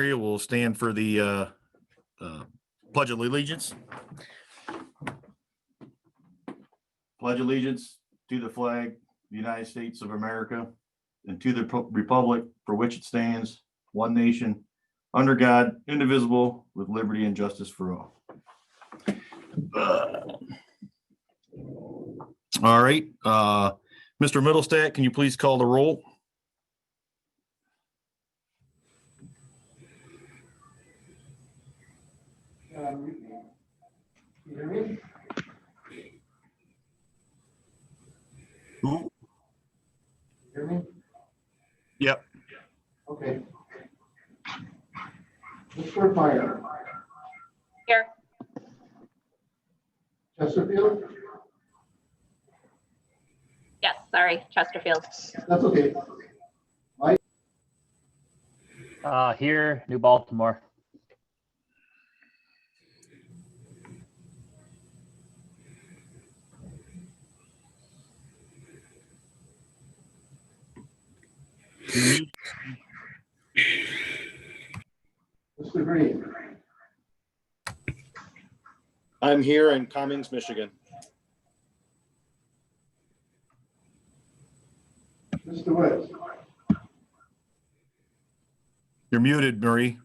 area will stand for the Pledge of Allegiance. Pledge allegiance to the flag of the United States of America and to the republic for which it stands, one nation, under God, indivisible, with liberty and justice for all. All right. Mr. Middlestat, can you please call the roll? You hear me? Who? You hear me? Yep. Okay. Mr. Fire. Here. Chesterfield? Yes, sorry, Chesterfield. That's okay. Here, New Baltimore. Mr. Green? I'm here in Cummings, Michigan. Mr. West? You're muted, Marie.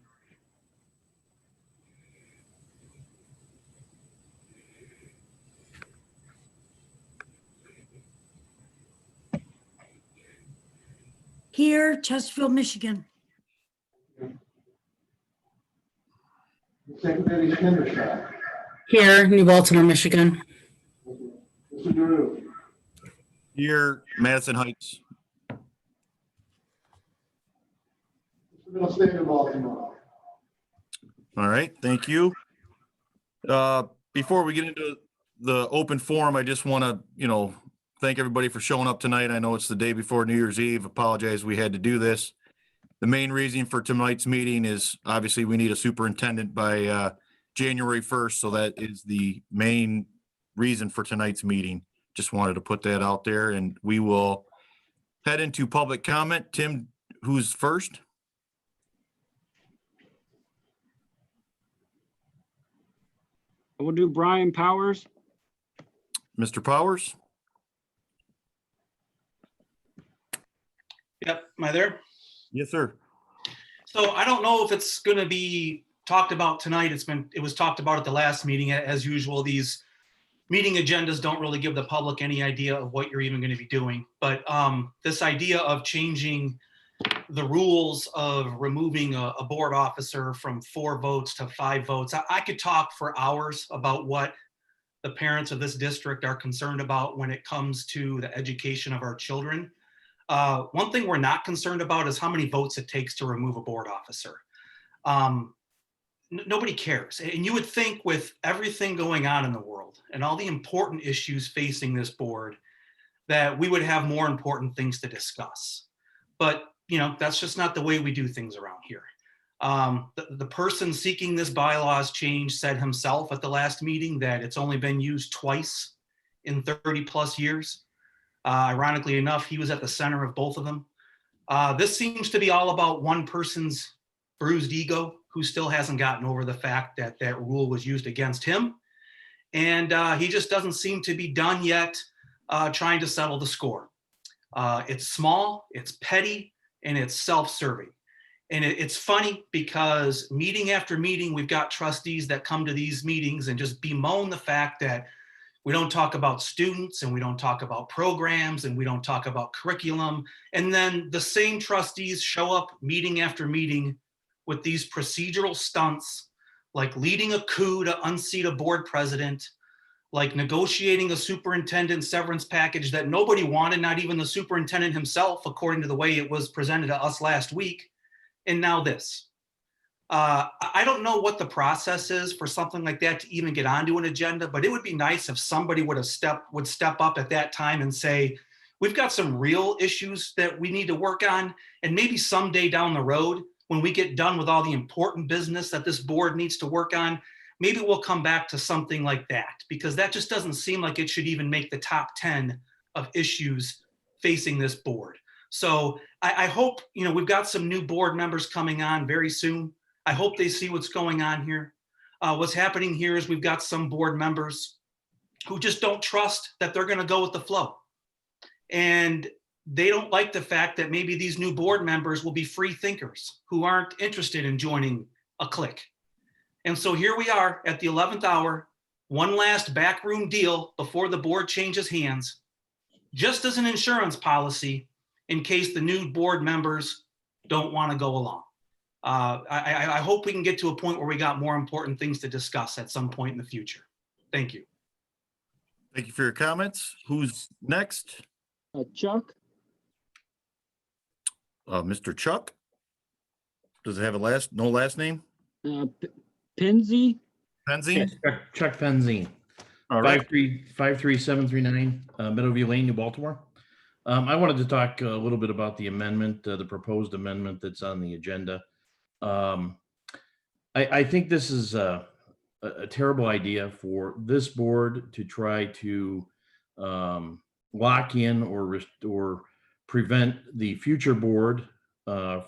Here, Chesterfield, Michigan. Secretary Hendershot? Here, New Baltimore, Michigan. Mr. Drew? Here, Madison Heights. Mr. Middlestate of Baltimore? All right, thank you. Before we get into the open forum, I just want to, thank everybody for showing up tonight. I know it's the day before New Year's Eve. Apologize we had to do this. The main reason for tonight's meeting is obviously we need a superintendent by January 1st. So that is the main reason for tonight's meeting. Just wanted to put that out there, and we will head into public comment. Tim, who's first? We'll do Brian Powers. Mr. Powers? Yep, am I there? Yes, sir. So I don't know if it's going to be talked about tonight. It was talked about at the last meeting. As usual, these meeting agendas don't really give the public any idea of what you're even going to be doing. But this idea of changing the rules of removing a board officer from 4 votes to 5 votes, I could talk for hours about what the parents of this district are concerned about when it comes to the education of our children. One thing we're not concerned about is how many votes it takes to remove a board officer. Nobody cares. And you would think with everything going on in the world and all the important issues facing this board, that we would have more important things to discuss. But, that's just not the way we do things around here. The person seeking this bylaws change said himself at the last meeting that it's only been used twice in 30 plus years. Ironically enough, he was at the center of both of them. This seems to be all about one person's bruised ego who still hasn't gotten over the fact that that rule was used against him. And he just doesn't seem to be done yet trying to settle the score. It's small, it's petty, and it's self-serving. And it's funny because meeting after meeting, we've got trustees that come to these meetings and just bemoan the fact that we don't talk about students and we don't talk about programs and we don't talk about curriculum. And then the same trustees show up meeting after meeting with these procedural stunts, like leading a coup to unseat a board president, like negotiating a superintendent severance package that nobody wanted, not even the superintendent himself, according to the way it was presented to us last week. And now this. I don't know what the process is for something like that to even get onto an agenda, but it would be nice if somebody would step up at that time and say, we've got some real issues that we need to work on. And maybe someday down the road, when we get done with all the important business that this board needs to work on, maybe we'll come back to something like that, because that just doesn't seem like it should even make the top 10 of issues facing this board. So I hope, we've got some new board members coming on very soon. I hope they see what's going on here. What's happening here is we've got some board members who just don't trust that they're going to go with the flow. And they don't like the fact that maybe these new board members will be free thinkers who aren't interested in joining a clique. And so here we are at the 11th hour, one last backroom deal before the board changes hands, just as an insurance policy in case the new board members don't want to go along. I hope we can get to a point where we got more important things to discuss at some point in the future. Thank you. Thank you for your comments. Who's next? Chuck? Mr. Chuck? Does it have no last name? Penzi? Penzi? Yes, Chuck Penzine, All right. 53739 Meadowview Lane, New Baltimore. I wanted to talk a little bit about the amendment, the proposed amendment that's on the agenda. I think this is a terrible idea for this board to try to lock in or prevent the future board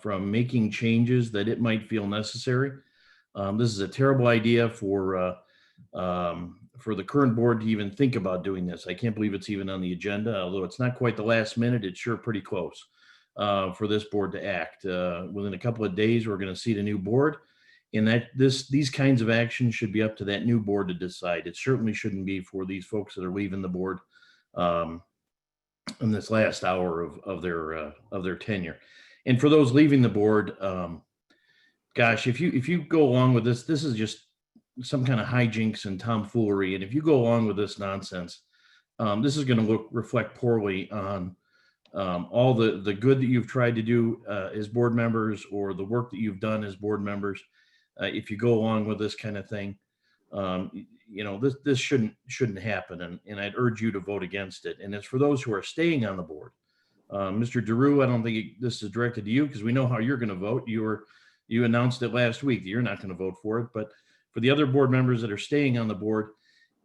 from making changes that it might feel necessary. This is a terrible idea for the current board to even think about doing this. I can't believe it's even on the agenda, although it's not quite the last minute. It's sure pretty close for this board to act. Within a couple of days, we're going to see the new board, and these kinds of actions should be up to that new board to decide. It certainly shouldn't be for these folks that are leaving the board in this last hour of their tenure. And for those leaving the board, gosh, if you go along with this is just some kind of hijinks and tomfoolery. And if you go along with this nonsense, this is going to reflect poorly on all the good that you've tried to do as board members, or the work that you've done as board members. If you go along with this kind of thing, this shouldn't happen. And I'd urge you to vote against it. And it's for those who are staying on the board. Mr. DeRue, I don't think this is directed to you, because we know how you're going to vote. You announced it last week that you're not going to vote for it. But for the other board members that are staying on the board,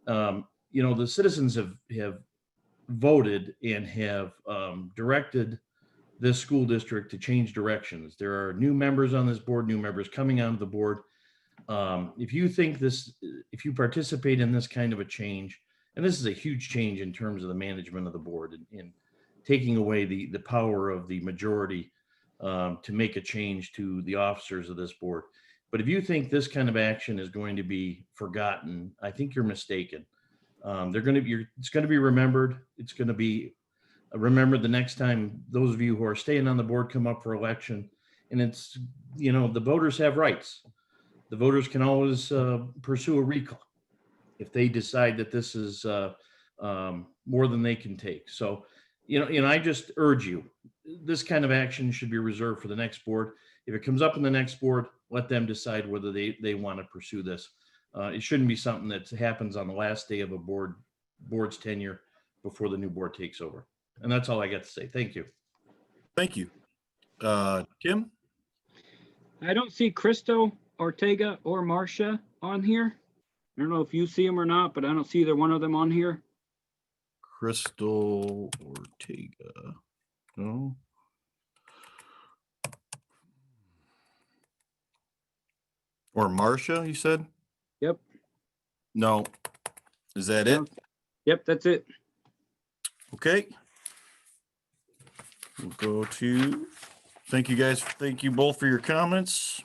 the citizens have voted and have directed this school district to change directions. There are new members on this board, new members coming onto the board. If you participate in this kind of a change, and this is a huge change in terms of the management of the board and taking away the power of the majority to make a change to the officers of this board. But if you think this kind of action is going to be forgotten, I think you're mistaken. It's going to be remembered. It's going to be remembered the next time those of you who are staying on the board come up for election. And it's, the voters have rights. The voters can always pursue a recall if they decide that this is more than they can take. So, I just urge you, this kind of action should be reserved for the next board. If it comes up in the next board, let them decide whether they want to pursue this. It shouldn't be something that happens on the last day of a board's tenure before the new board takes over. And that's all I got to say. Thank you. Thank you. Kim? I don't see Cristo, Ortega, or Marcia on here. I don't know if you see them or not, but I don't see either one of them on here. Crystal Ortega. No. Or Marcia, you said? Yep. No. Is that it? Yep, that's it. Okay. We'll go to, thank you guys. Thank you both for your comments.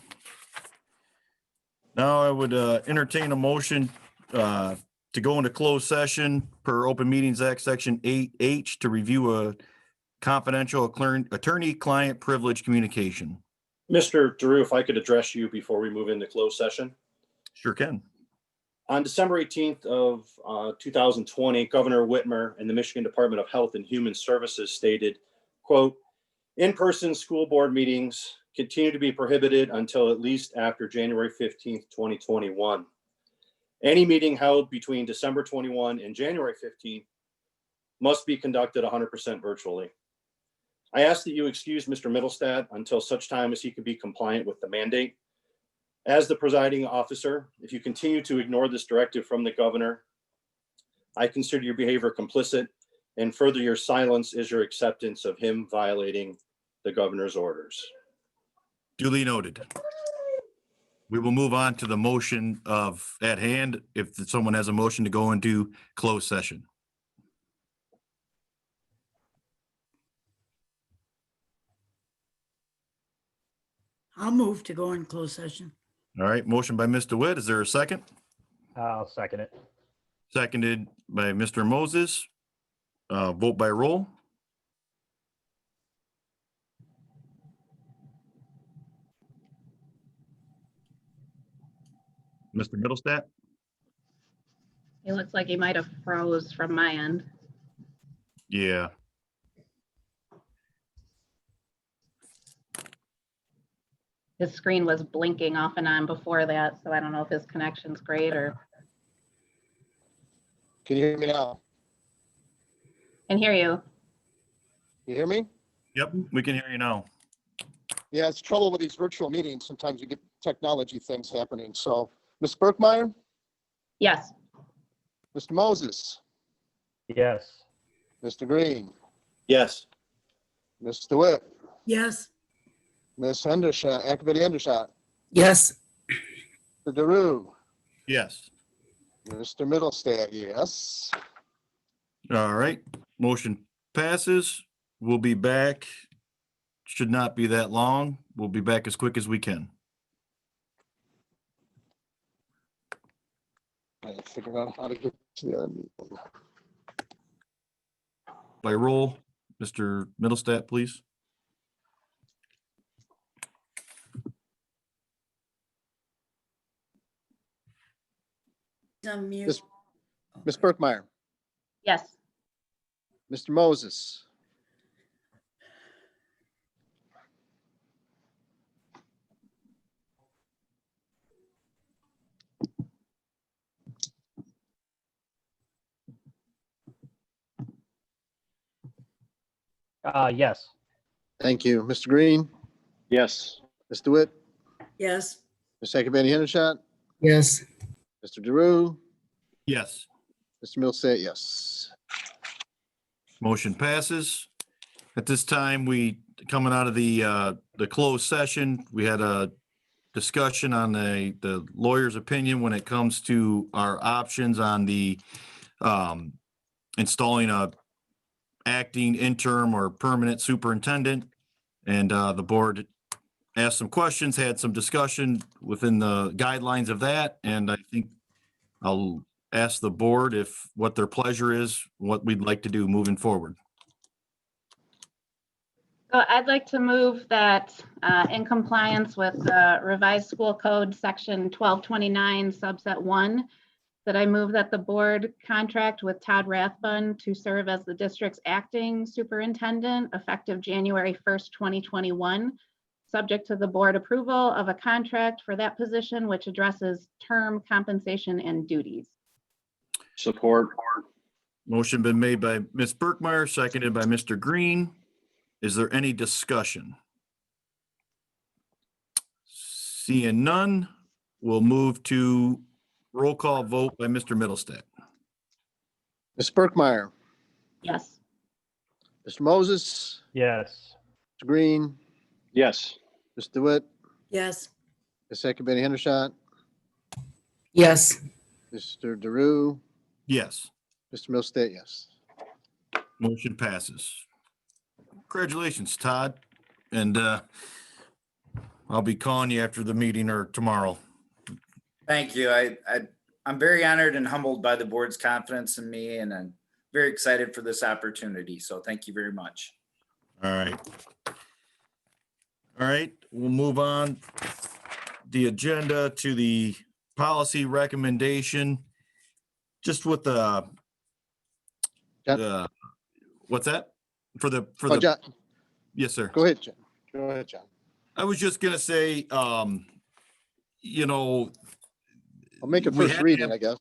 Now I would entertain a motion to go into closed session per Open Meetings Act Section 8H to review a confidential attorney-client privilege communication. Mr. DeRue, if I could address you before we move into closed session. Sure can. On December 18th of 2020, Governor Whitmer and the Michigan Department of Health and Human Services stated, quote, "In-person school board meetings continue to be prohibited until at least after January 15th, 2021. Any meeting held between December 21 and January 15th must be conducted 100% virtually. I ask that you excuse Mr. Middlestad until such time as he can be compliant with the mandate. As the presiding officer, if you continue to ignore this directive from the governor, I consider your behavior complicit, and further, your silence is your acceptance of him violating the governor's orders." Duly noted. We will move on to the motion at hand. If someone has a motion to go into closed session. I'll move to go in closed session. All right, motion by Mr. Witt. Is there a second? I'll second it. Seconded by Mr. Moses. Vote by roll. Mr. Middlestat? He looks like he might have froze from my end. Yeah. His screen was blinking off and on before that, so I don't know if his connection's great or Can you hear me now? can hear you. You hear me? Yep, we can hear you now. Yeah, it's trouble with these virtual meetings. Sometimes you get technology things happening. So, Ms. Burkmeyer, Yes, Mr. Moses, Yes. Mr. Green, Yes. Mr. Witt, Yes. Ms. Hendershot, Activity Hendershot, Yes. Mr. DeRue, Yes. Mr. Middlestat, yes. All right, motion passes. We'll be back. Should not be that long. We'll be back as quick as we can. I figured out how to get to the other meeting. By roll, Mr. Middlestat, please. Ms. Ms. Burkmeyer, yes, Mr. Moses, Yes. thank you. Mr. Green, Yes. Mr. Witt, Yes. Ms. Activity Hendershot, Yes. Mr. DeRue, Yes. Mr. Middlestat, yes. Motion passes. At this time, coming out of the closed session, we had a discussion on the lawyer's opinion when it comes to our options on the installing a acting interim or permanent superintendent. And the board asked some questions, had some discussion within the guidelines of that. And I think I'll ask the board what their pleasure is, what we'd like to do moving forward. so I'd like to move that in compliance with the revised school code, section 1229, subset 1, that I move that the board contract with Todd Rathbun to serve as the district's acting superintendent effective January 1st, 2021, subject to the board approval of a contract for that position, which addresses term, compensation, and duties. Support. Motion been made by Ms. Burkmeyer, seconded by Mr. Green. Is there any discussion? Seeing none, we'll move to roll call vote by Mr. Middlestat. Ms. Burkmeyer, Yes, Mr. Moses, Yes. Mr. Green, Yes. Mr. Witt, Yes. Ms. Activity Hendershot, Yes. Mr. DeRue, Yes, Mr. Middlestat, yes. motion passes. Congratulations, Todd. And I'll be calling you after the meeting or tomorrow. Thank you. I'm very honored and humbled by the board's confidence in me, and I'm very excited for this opportunity. So thank you very much. All right. All right, we'll move on the agenda to the policy recommendation. Just with the what's that? For the, Oh, John, yes, sir. go ahead, John. Go ahead, John. I was just gonna say, you know, I'll make a We first had to reading, have- I guess.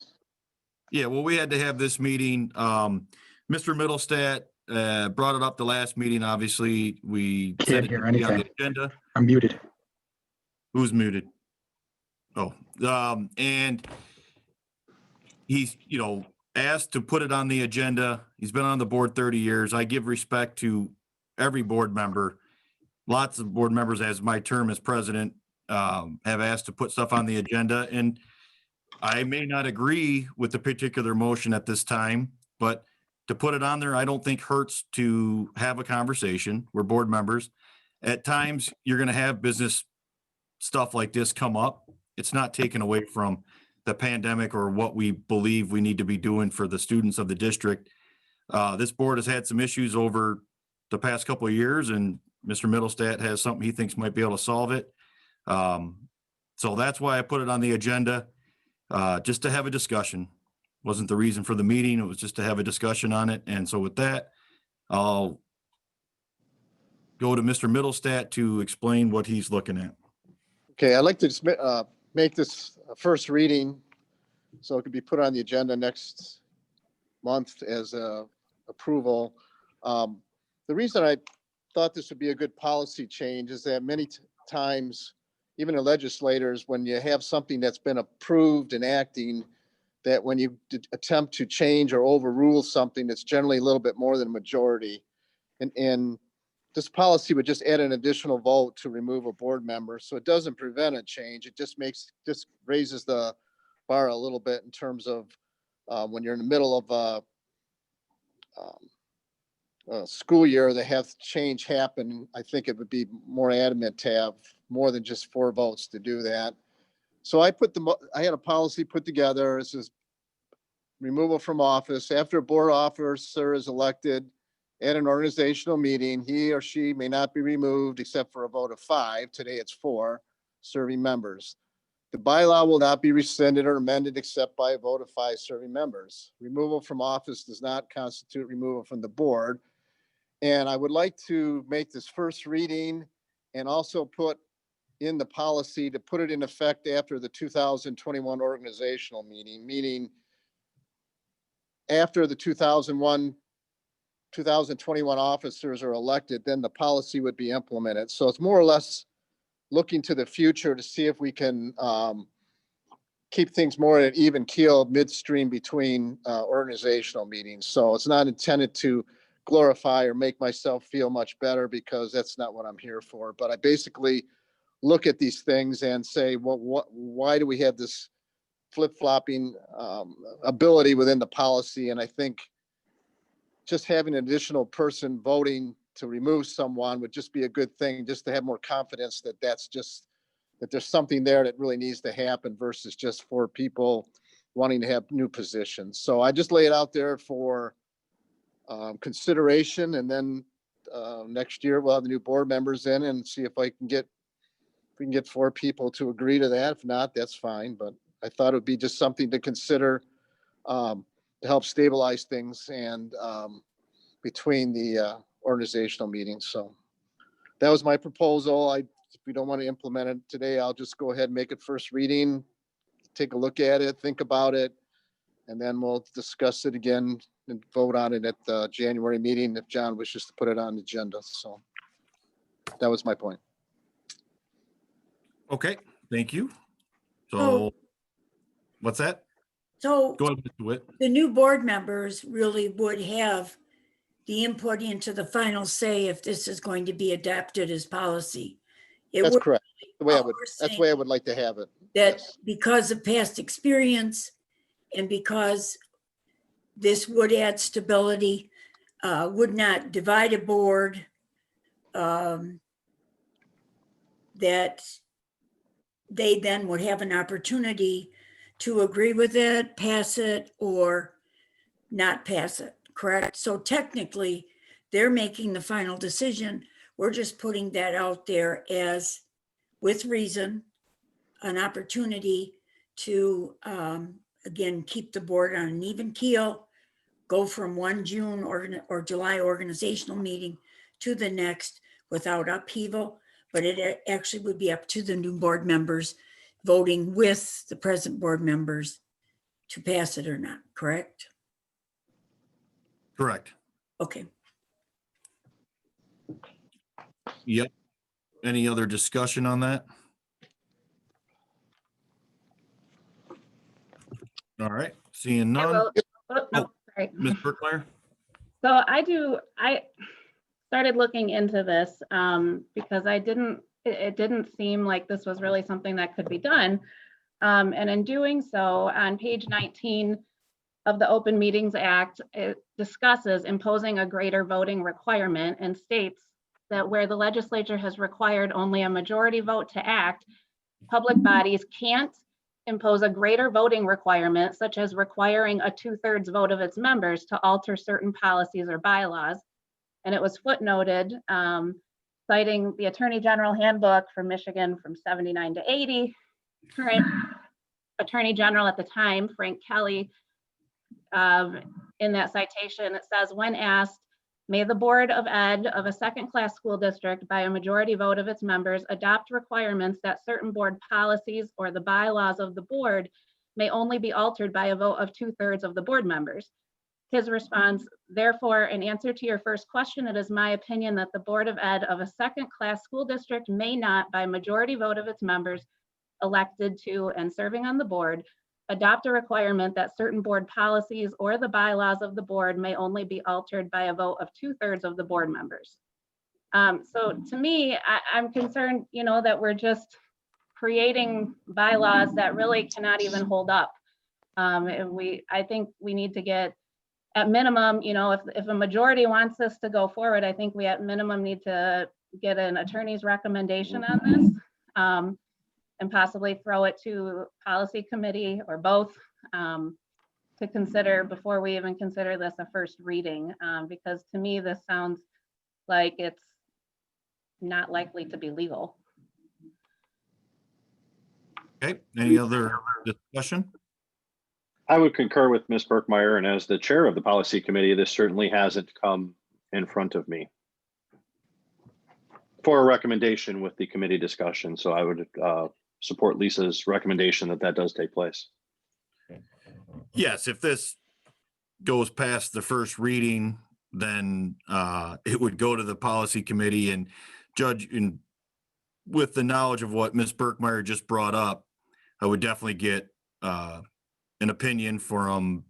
yeah, well, we had to have this meeting. Mr. Middlestat brought it up the last meeting, obviously. We said it hear would be on the anything. agenda. I'm muted. Who's muted? Oh, and he's, asked to put it on the agenda. He's been on the board 30 years. I give respect to every board member. Lots of board members as my term as president. have asked to put stuff on the agenda, and I may not agree with the particular motion at this time, but to put it on there, I don't think hurts to have a conversation. We're board members. At times, you're gonna have business stuff like this come up. It's not taken away from the pandemic or what we believe we need to be doing for the students of the district. This board has had some issues over the past couple of years, and Mr. Middlestat has something he thinks might be able to solve it. So that's why I put it on the agenda, just to have a discussion. Wasn't the reason for the meeting. It was just to have a discussion on it. And so with that, I'll go to Mr. Middlestat to explain what he's looking at. Okay, I'd like to just make this a first reading so it could be put on the agenda next month as a approval. The reason I thought this would be a good policy change is that many times, even the legislators, when you have something that's been approved and acting, that when you attempt to change or overrule something, it's generally a little bit more than a majority. And this policy would just add an additional vote to remove a board member. So it doesn't prevent a change. It just raises the bar a little bit in terms of when you're in the middle of a school year, they have change happen. I think it would be more adamant to have more than just 4 votes to do that. So I had a policy put together. This is removal from office. After a board officer is elected at an organizational meeting, he or she may not be removed except for a vote of 5. Today it's 4 serving members. The bylaw will not be rescinded or amended except by a vote of 5 serving members. Removal from office does not constitute removal from the board. And I would like to make this first reading and also put in the policy to put it in effect after the 2021 organizational meeting, meaning after the 2021 officers are elected, then the policy would be implemented. So it's more or less looking to the future to see if we can keep things more at an even keel midstream between organizational meetings. So it's not intended to glorify or make myself feel much better, because that's not what I'm here for. But I basically look at these things and say, well, why do we have this flip-flopping ability within the policy? And I think just having an additional person voting to remove someone would just be a good thing, just to have more confidence that that there's something there that really needs to happen versus just 4 people wanting to have new positions. So I just lay it out there for consideration, and then next year we'll have the new board members in and see if we can get 4 people to agree to that. If not, that's fine. But I thought it would be just something to consider to help stabilize things and between the organizational meetings. So that was my proposal. If we don't want to implement it today, I'll just go ahead and make it first reading, take a look at it, think about it, and then we'll discuss it again and vote on it at the January meeting if John wishes to put it on the agenda. So that was my point. Okay, thank you. So Oh. what's that? So Go ahead, Mr. Witt. the new board members really would have the input into the final say if this is going to be adapted as policy. It That's would- correct. The way all we're that's the way I saying would like to have it. that Yes. because of past experience and because this would add stability, would not divide a board, that they then would have an opportunity to agree with it, pass it, or not pass it, correct? So technically, they're making the final decision. We're just putting that out there as, with reason, an opportunity to, again, keep the board on an even keel, go from one June or July organizational meeting to the next without upheaval. But it actually would be up to the new board members voting with the present board members to pass it or not, correct? Correct. Okay. Yep. Any other discussion on that? All right, seeing I none. will- oh, no, sorry. Ms. Burkmeyer? So I started looking into this because I didn't it didn't seem like this was really something that could be done. And in doing so, on page 19 of the Open Meetings Act, it discusses imposing a greater voting requirement and states that where the legislature has required only a majority vote to act, public bodies can't impose a greater voting requirement, such as requiring a 2/3 vote of its members to alter certain policies or bylaws. And it was footnoted, citing the Attorney General Handbook from Michigan from 79 to 80. Current Attorney General at the time, Frank Kelly, in that citation, it says, when asked, may the Board of Ed of a second-class school district by a majority vote of its members adopt requirements that certain board policies or the bylaws of the board may only be altered by a vote of 2/3 of the board members. His response, therefore, in answer to your first question, it is my opinion that the Board of Ed of a second-class school district may not, by majority vote of its members elected to and serving on the board, adopt a requirement that certain board policies or the bylaws of the board may only be altered by a vote of 2/3 of the board members. So to me, I'm concerned, that we're just creating bylaws that really cannot even hold up. I think we need to get, at minimum, if a majority wants this to go forward, I think we at minimum need to get an attorney's recommendation on this. And possibly throw it to policy committee or both to consider before we even consider this a first reading. Because to me, this sounds like it's not likely to be legal. Okay, any other discussion? I would concur with Ms. Burkmeyer, and as the chair of the policy committee, this certainly hasn't come in front of me for a recommendation with the committee discussion. So I would support Lisa's recommendation that does take place. Yes, if this goes past the first reading, then it would go to the policy committee and judge. And with the knowledge of what Ms. Burkmeyer just brought up, I would definitely get an opinion from,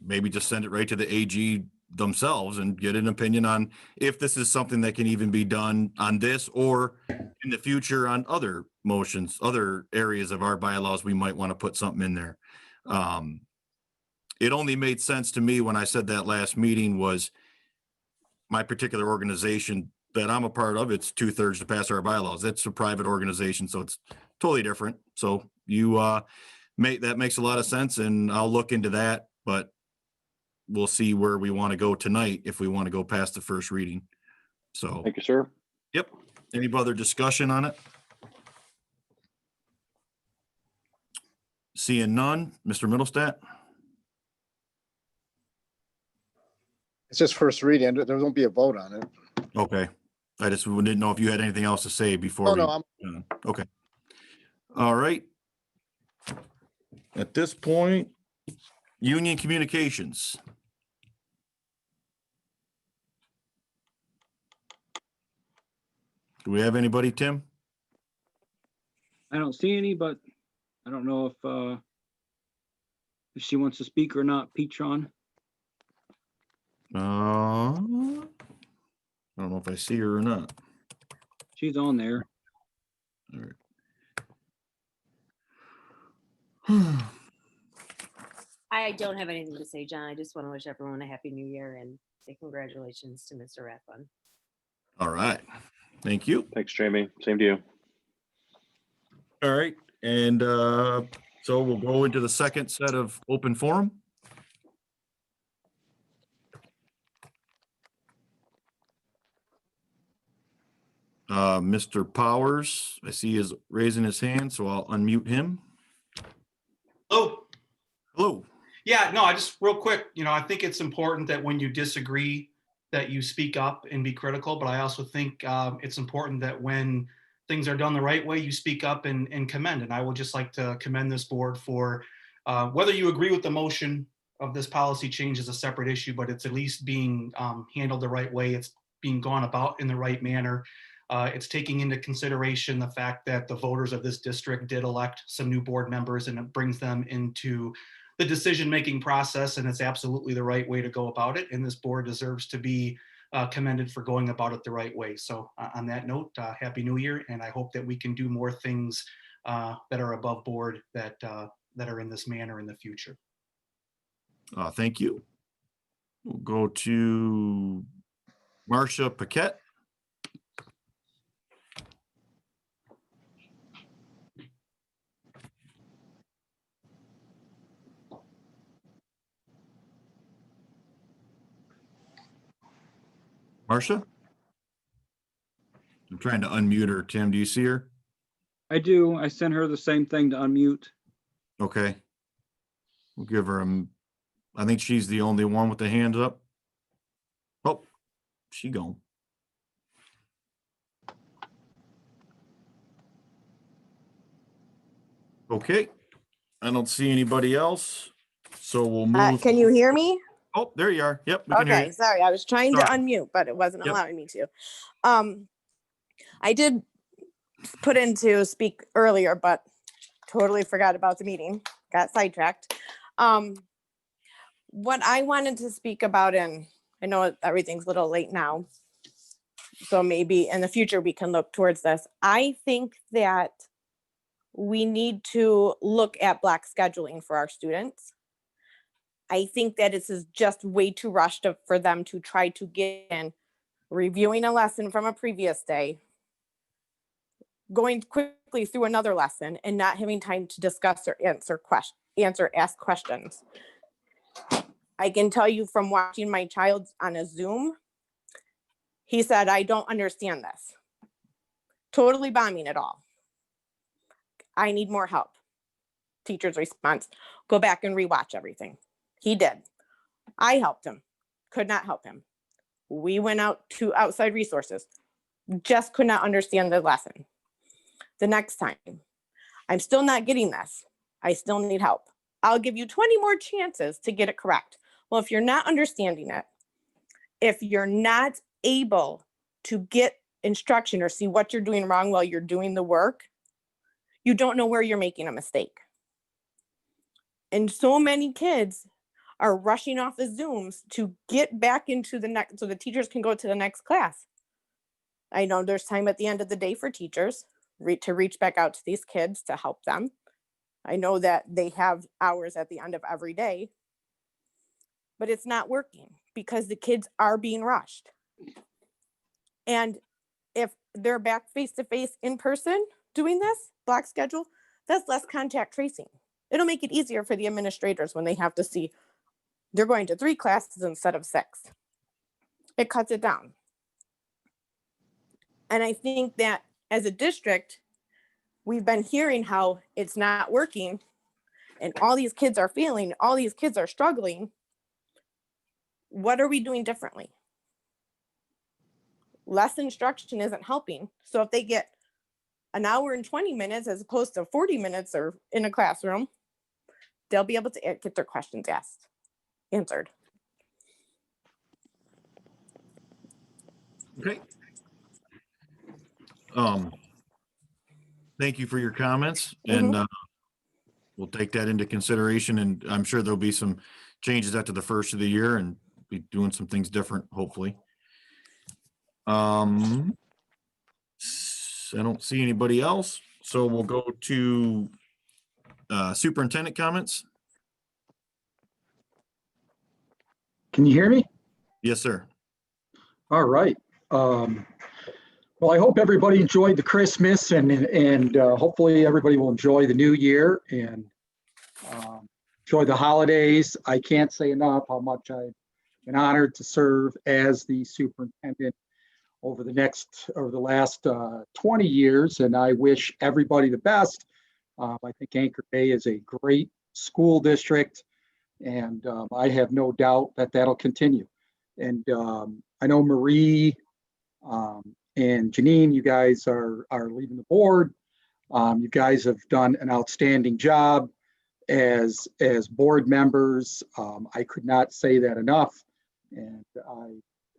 maybe just send it right to the AG themselves and get an opinion on if this is something that can even be done on this or in the future on other motions, other areas of our bylaws, we might want to put something in there. It only made sense to me when I said that last meeting was my particular organization that I'm a part of, it's 2/3 to pass our bylaws. It's a private organization, so it's totally different. So that makes a lot of sense, and I'll look into that, but we'll see where we want to go tonight if we want to go past the first reading. So, Thank you, sir. yep. Any other discussion on it? Seeing none, Mr. Middlestat? It's just first reading. There won't be a vote on it. Okay. I just didn't know if you had anything else to say before. Oh, no, Okay. All right. At this point, Union Communications. Do we have anybody, Tim? I don't see any, but I don't know if she wants to speak or not. Petron. I don't know if I see her or not. She's on there. All right. I don't have anything to say, John. I just want to wish everyone a happy new year and say congratulations to Mr. Rathbun. All right. Thank you. Thanks, Jamie. Same to you. All right. And so we'll go into the second set of open forum. Mr. Powers, I see is raising his hand, so I'll unmute him. Oh, Hello. yeah, no, I just real quick, I think it's important that when you disagree that you speak up and be critical, but I also think it's important that when things are done the right way, you speak up and commend. And I would just like to commend this board for whether you agree with the motion of this policy change is a separate issue, but it's at least being handled the right way. It's being gone about in the right manner. It's taking into consideration the fact that the voters of this district did elect some new board members, and it brings them into the decision-making process, and it's absolutely the right way to go about it. And this board deserves to be commended for going about it the right way. So on that note, Happy New Year, and I hope that we can do more things that are above board that are in this manner in the future. Thank you. We'll go to Marcia Paquette. Marcia? I'm trying to unmute her. Tim, do you see her? I do. I sent her the same thing to unmute. Okay. We'll give her I think she's the only one with the hands up. Oh, she gone. Okay. I don't see anybody else. So we'll move. Can you hear me? Oh, there you are. Yep, we can hear Okay, you. sorry, I was trying to Sorry. unmute, but it wasn't Yep. allowing me to. I did put in to speak earlier, but totally forgot about the meeting, got sidetracked. What I wanted to speak about, and I know everything's a little late now, so maybe in the future we can look towards this. I think that we need to look at block scheduling for our students. I think that this is just way too rushed for them to try to get in, reviewing a lesson from a previous day, going quickly through another lesson and not having time to discuss or ask questions. I can tell you from watching my child on a Zoom, he said, I don't understand this. Totally bombing it all. I need more help. Teacher's response, go back and rewatch everything. He did. I helped him, could not help him. We went out to outside resources, just could not understand the lesson. The next time, I'm still not getting this. I still need help. I'll give you 20 more chances to get it correct. Well, if you're not understanding it, if you're not able to get instruction or see what you're doing wrong while you're doing the work, you don't know where you're making a mistake. And so many kids are rushing off the Zooms to get back into the next, so the teachers can go to the next class. I know there's time at the end of the day for teachers to reach back out to these kids to help them. I know that they have hours at the end of every day, but it's not working because the kids are being rushed. And if they're back face-to-face in person doing this block schedule, that's less contact tracing. It'll make it easier for the administrators when they have to see they're going to 3 classes instead of 6. It cuts it down. And I think that as a district, we've been hearing how it's not working and all these kids are failing, all these kids are struggling. What are we doing differently? Less instruction isn't helping. So if they get an hour and 20 minutes as opposed to 40 minutes or in a classroom, they'll be able to get their questions answered. Okay. Thank you for your comments, and we'll take that into consideration, and I'm sure there'll be some changes after the first of the year and be doing some things different, hopefully. I don't see anybody else, so we'll go to superintendent comments. Can you hear me? Yes, sir. All right. Well, I hope everybody enjoyed the Christmas and hopefully everybody will enjoy the new year and enjoy the holidays. I can't say enough how much I've been honored to serve as the superintendent over the last 20 years, and I wish everybody the best. I think Anchor Bay is a great school district, and I have no doubt that that'll continue. And I know Marie and Janine, you guys are leaving the board. You guys have done an outstanding job as board members. I could not say that enough. And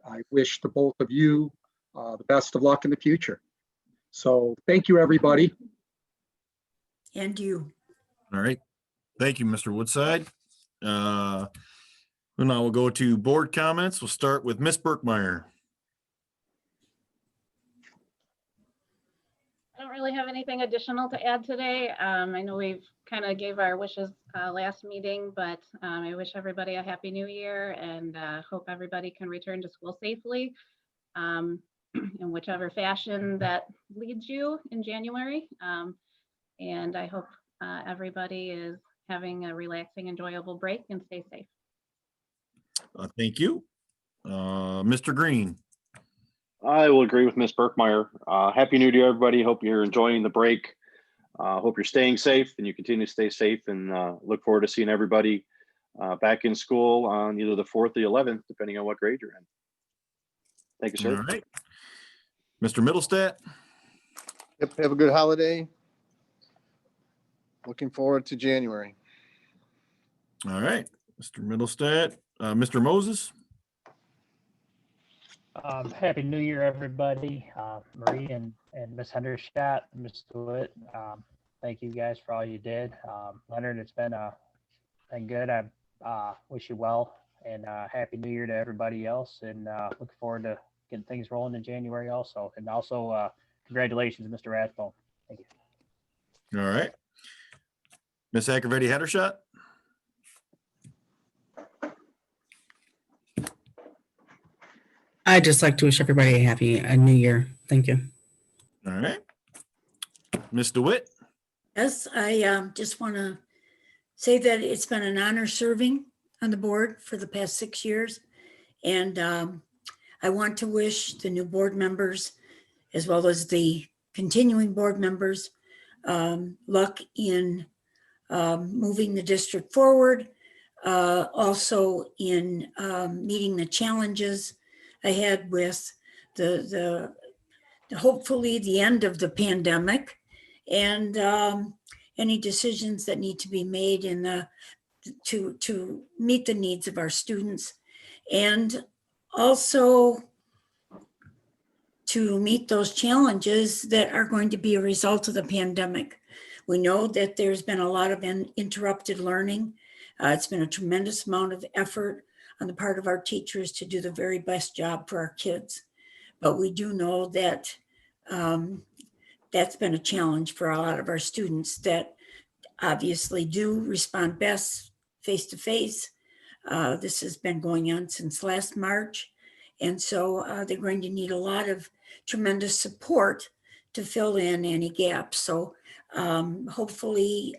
I wish the both of you the best of luck in the future. So thank you, everybody. And you. All right. Thank you, Mr. Woodside. Now we'll go to board comments. We'll start with Ms. Burkmeyer. I don't really have anything additional to add today. I know we've kind of gave our wishes last meeting, but I wish everybody a happy new year and hope everybody can return to school safely in whichever fashion that leads you in January. And I hope everybody is having a relaxing, enjoyable break and stay safe. Thank you. Mr. Green. I will agree with Ms. Burkmeyer. Happy New Year, everybody. Hope you're enjoying the break. Hope you're staying safe and you continue to stay safe, and look forward to seeing everybody back in school on either the 4th or the 11th, depending on what grade you're in. Thank you, All sir. right. Mr. Middlestat. Yep, have a good holiday. Looking forward to January. All right, Mr. Middlestat. Mr. Moses. Happy New Year, everybody. Marie and Miss Hendershot, Mr. Witt, thank you guys for all you did. Leonard, it's been good. I wish you well, and Happy New Year to everybody else, and looking forward to getting things rolling in January also. And also, congratulations, Mr. Rathbone. Thank you. All right. Miss Ackervedi Hendershot. I'd just like to wish everybody a happy new year. Thank you. All right. Miss DeWitt. Yes, I just want to say that it's been an honor serving on the board for the past 6 years. And I want to wish the new board members, as well as the continuing board members, luck in moving the district forward, also in meeting the challenges ahead with the hopefully the end of the pandemic, and any decisions that need to be made in the to meet the needs of our students, and also to meet those challenges that are going to be a result of the pandemic. We know that there's been a lot of interrupted learning. It's been a tremendous amount of effort on the part of our teachers to do the very best job for our kids. But we do know that that's been a challenge for a lot of our students that obviously do respond best face-to-face. This has been going on since last March. And so they're going to need a lot of tremendous support to fill in any gaps. So hopefully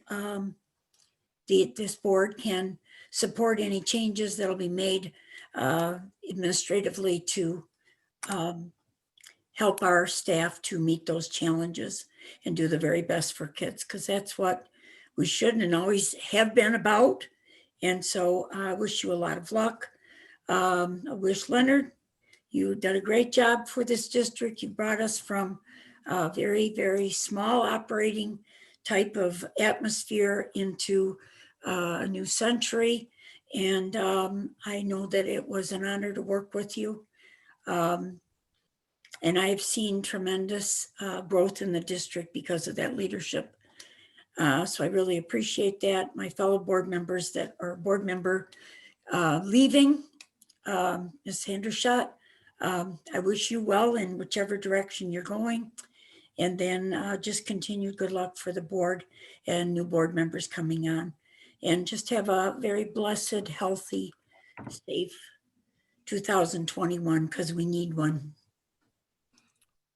this board can support any changes that'll be made administratively to help our staff to meet those challenges and do the very best for kids, because that's what we should and always have been about. And so I wish you a lot of luck. I wish Leonard, you did a great job for this district. You brought us from a very, very small operating type of atmosphere into a new century. And I know that it was an honor to work with you. And I've seen tremendous growth in the district because of that leadership. So I really appreciate that. My fellow board members that are board member leaving, Ms. Hendershot, I wish you well in whichever direction you're going. And then just continued good luck for the board and new board members coming on. And just have a very blessed, healthy, safe 2021, because we need one.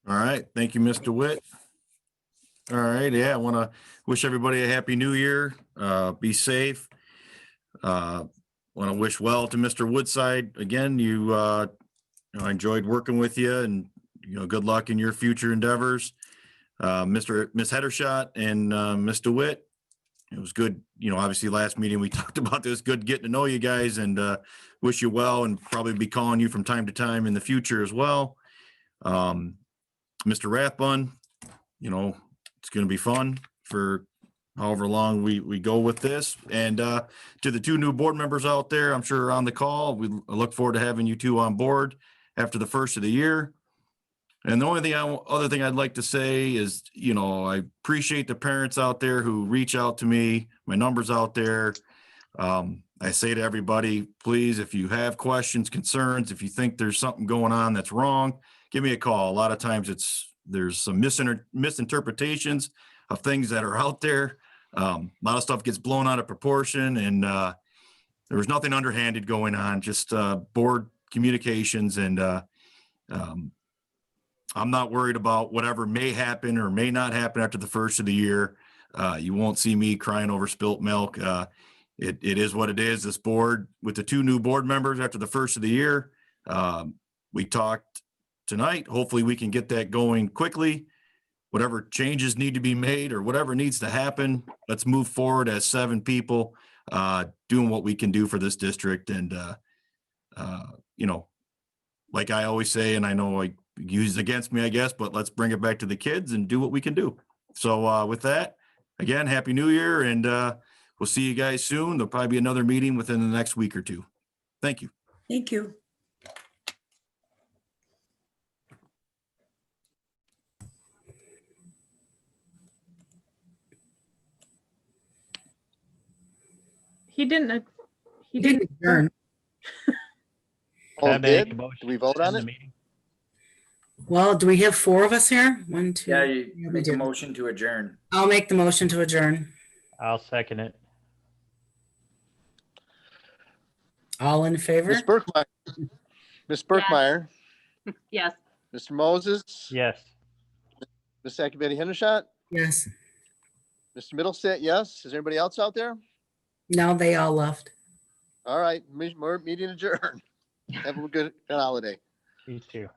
All right. Thank you, Mr. Witt. All right. Yeah, I want to wish everybody a happy new year. Be safe. Want to wish well to Mr. Woodside. Again, I enjoyed working with you, and good luck in your future endeavors. Miss Hendershot and Ms. DeWitt. It was good. Obviously last meeting we talked about this, good getting to know you guys, and wish you well, and probably be calling you from time to time in the future as well. Mr. Rathbun, it's going to be fun for however long we go with this. And to the two new board members out there, I'm sure on the call, we look forward to having you two on board after the first of the year. And the only other thing I'd like to say is, I appreciate the parents out there who reach out to me, my number's out there. I say to everybody, please, if you have questions, concerns, if you think there's something going on that's wrong, give me a call. A lot of times it's there's some misinterpretations of things that are out there. A lot of stuff gets blown out of proportion, and there was nothing underhanded going on, just board communications. And I'm not worried about whatever may happen or may not happen after the first of the year. You won't see me crying over spilt milk. It is what it is. This board, with the 2 new board members after the first of the year, we talked tonight. Hopefully we can get that going quickly. Whatever changes need to be made or whatever needs to happen, let's move forward as 7 people, doing what we can do for this district. And, like I always say, and I know I use against me, I guess, but let's bring it back to the kids and do what we can do. So with that, again, Happy New Year, and we'll see you guys soon. There'll probably be another meeting within the next week or 2. Thank you. Thank you. He didn't. He Didn't adjourn. Oh, I it make did? a motion Do we to vote on end the it? meeting. Well, do we have 4 of us here? 1, 2. Yeah, you we make a do. motion to adjourn. I'll make the motion to adjourn. I'll second it. All in favor? Ms. Burkmeyer, Ms. Burkmeyer, Yes. Mr. Moses, Yes. Ms. Akivetti Hendershot, Yes. Mr. Middlestate, yes. Is there anybody else out there? No, they all left. All right, meeting adjourned. Have a good holiday. You too.